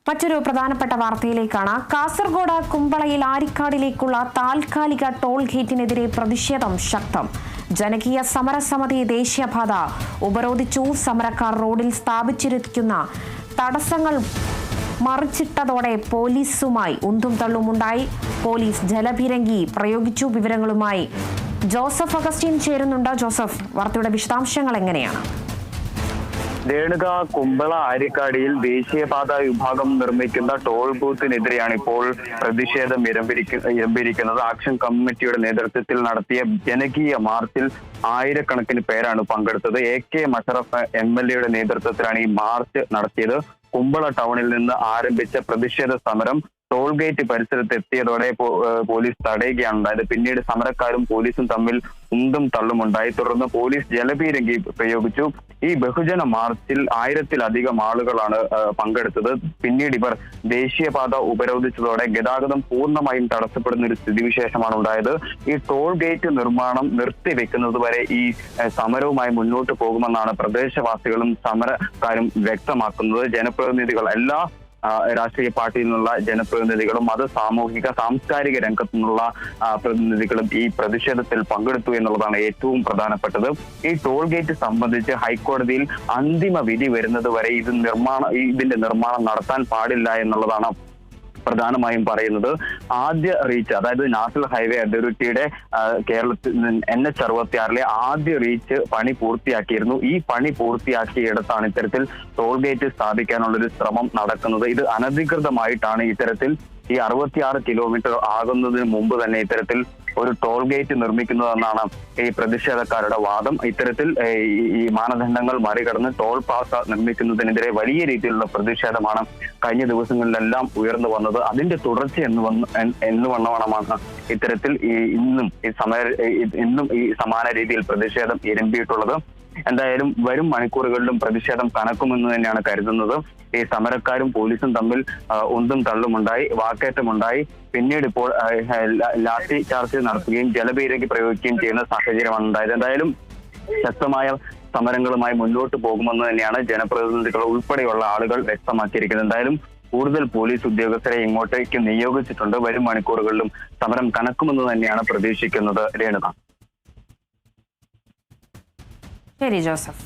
മറ്റൊരു പ്രധാനപ്പെട്ട വാർത്തയിലേക്കാണ്. കാസർഗോഡ് കുമ്പളയിൽ ആരിക്കാടിലേക്കുള്ള താൽക്കാലിക ടോൾ ഗേറ്റിനെതിരെ പ്രതിഷേധം ശക്തം. ജനകീയ സമരസമിതി ദേശീയപാത ഉപരോധിച്ചു. സമരക്കാർ റോഡിൽ സ്ഥാപിച്ചിരിക്കുന്ന തടസ്സങ്ങൾ മറിച്ചിട്ടതോടെ പോലീസുമായി ഉന്തും തള്ളുമുണ്ടായി. പോലീസ് ജലപീരങ്കി പ്രയോഗിച്ചു. വിവരങ്ങളുമായി ജോസഫ് അഗസ്റ്റിൻ ചേരുന്നുണ്ട്. ജോസഫ്, വാർത്തയുടെ വിശദാംശങ്ങൾ എങ്ങനെയാണ്? രേണുക, കുമ്പള ആര്യക്കാടിയിൽ ദേശീയപാത വിഭാഗം നിർമ്മിക്കുന്ന ടോൾ ബൂത്തിനെതിരെയാണ് ഇപ്പോൾ പ്രതിഷേധം ഇരമ്പിരിക്കുന്നത്. ആക്ഷൻ കമ്മിറ്റിയുടെ നേതൃത്വത്തിൽ നടത്തിയ ജനകീയ മാർച്ചിൽ ആയിരക്കണക്കിന് പേരാണ് പങ്കെടുത്തത്. AK മഷറഫ് MLA നേതൃത്വത്തിലാണ് ഈ മാർച്ച് നടത്തിയത്. കുമ്പള ടൗണിൽ നിന്ന് ആരംഭിച്ച പ്രതിഷേധ സമരം ടോൾ ഗേറ്റ് പരിസരത്ത് എത്തിയതോടെ പോലീസ് തടയുകയാണ് ഉണ്ടായത്. പിന്നീട് സമരക്കാരും പോലീസും തമ്മിൽ ഉന്തും തള്ളുമുണ്ടായി. തുടർന്ന് പോലീസ് ജലപീരങ്കി പ്രയോഗിച്ചു. ഈ ബഹുജന മാർച്ചിൽ 1000-ലധികം ആളുകളാണ് പങ്കെടുത്തത്. പിന്നീട് ഇവർ ദേശീയപാത ഉപരോധിച്ചതോടെ ഗതാഗതം പൂർണ്ണമായും തടസ്സപ്പെടുന്ന ഒരു സ്ഥിതിവിശേഷമാണ് ഉണ്ടായത്. ഈ ടോൾ ഗേറ്റ് നിർമ്മാണം നിർത്തിവെക്കുന്നത് വരെ ഈ സമരവുമായി മുന്നോട്ട് പോകുമെന്നാണ് പ്രദേശവാസികളും സമരക്കാരും വ്യക്തമാക്കുന്നത്. ജനപ്രതിനിധികൾ, എല്ലാ രാഷ്ട്രീയ പാർട്ടിയിൽ നിന്നുള്ള ജനപ്രതിനിധികളും സാമൂഹിക സാംസ്കാരിക രംഗത്തു നിന്നുള്ള പ്രതിനിധികളും ഈ പ്രതിഷേധത്തിൽ പങ്കെടുത്തു എന്നുള്ളതാണ് ഏറ്റവും പ്രധാനപ്പെട്ടത്. ഈ ടോൾ ഗേറ്റ് സംബന്ധിച്ച് ഹൈക്കോടതിയിൽ അന്തിമ വിധി വരുന്നത് വരെ ഇതിന്റെ നിർമ്മാണം നടത്താൻ പാടില്ല എന്നുള്ളതാണ് പ്രധാനമായും പറയുന്നത്. ആദ്യ റീച്ച്, അതായത് നാഷണൽ ഹൈവേ അതോറിറ്റിയുടെ കേരളത്തിൽ NH66 ആദ്യ റീച്ച് പണി പൂർത്തിയാക്കിയിരുന്നു. ഈ പണി പൂർത്തിയാക്കിയിടത്താണ് ഇത്തരത്തിൽ ടോൾ ഗേറ്റ് സ്ഥാപിക്കാനുള്ളൊരു ശ്രമം നടക്കുന്നത്. ഇത് അനധികൃതമായിട്ടാണ് ഇത്തരത്തിൽ ഈ 66 കിലോമീറ്റർ ആകുന്നതിന് മുമ്പ് തന്നെ ഇത്തരത്തിൽ ഒരു ടോൾ ഗേറ്റ് നിർമ്മിക്കുന്നതെന്നാണ് ഈ പ്രതിഷേധക്കാരുടെ വാദം. ഇത്തരത്തിൽ ഈ മാനദണ്ഡങ്ങൾ മറികടന്ന് ടോൾ പാസ നിർമ്മിക്കുന്നതിനെതിരെ വലിയ രീതിയിലുള്ള പ്രതിഷേധമാണ് കഴിഞ്ഞ ദിവസങ്ങളിലെല്ലാം ഉയർന്നു വന്നത്. അതിന്റെ തുടർച്ച എന്നുവണ്ണമാണ് ഇത്തരത്തിൽ ഇന്നും ഈ സമാന രീതിയിൽ പ്രതിഷേധം ഇരമ്പിയിട്ടുള്ളത്. എന്തായാലും വരും മണിക്കൂറുകളിലും പ്രതിഷേധം കനക്കുമെന്ന് തന്നെയാണ് കരുതുന്നത്. ഈ സമരക്കാരും പോലീസും തമ്മിൽ ഉന്തും തള്ളുമുണ്ടായി, വാക്കേറ്റമുണ്ടായി. പിന്നീട് ഇപ്പോൾ ലാത്തി ചാർജ് നടത്തുകയും ജലപീരങ്കി പ്രയോഗിക്കുകയും ചെയ്യുന്ന സാഹചര്യമാണ് ഉണ്ടായത്. എന്തായാലും ശക്തമായ സമരങ്ങളുമായി മുന്നോട്ട് പോകുമെന്ന് തന്നെയാണ് ജനപ്രതിനിധികൾ ഉൾപ്പെടെയുള്ള ആളുകൾ വ്യക്തമാക്കിയിരിക്കുന്നത്. എന്തായാലും കൂടുതൽ പോലീസ് ഉദ്യോഗസ്ഥരെ ഇങ്ങോട്ടേക്ക് നിയോഗിച്ചിട്ടുണ്ട്. വരും മണിക്കൂറുകളിലും സമരം കനക്കുമെന്ന് തന്നെയാണ് പ്രതീക്ഷിക്കുന്നത്. രേണുക. ശരി ജോസഫ്.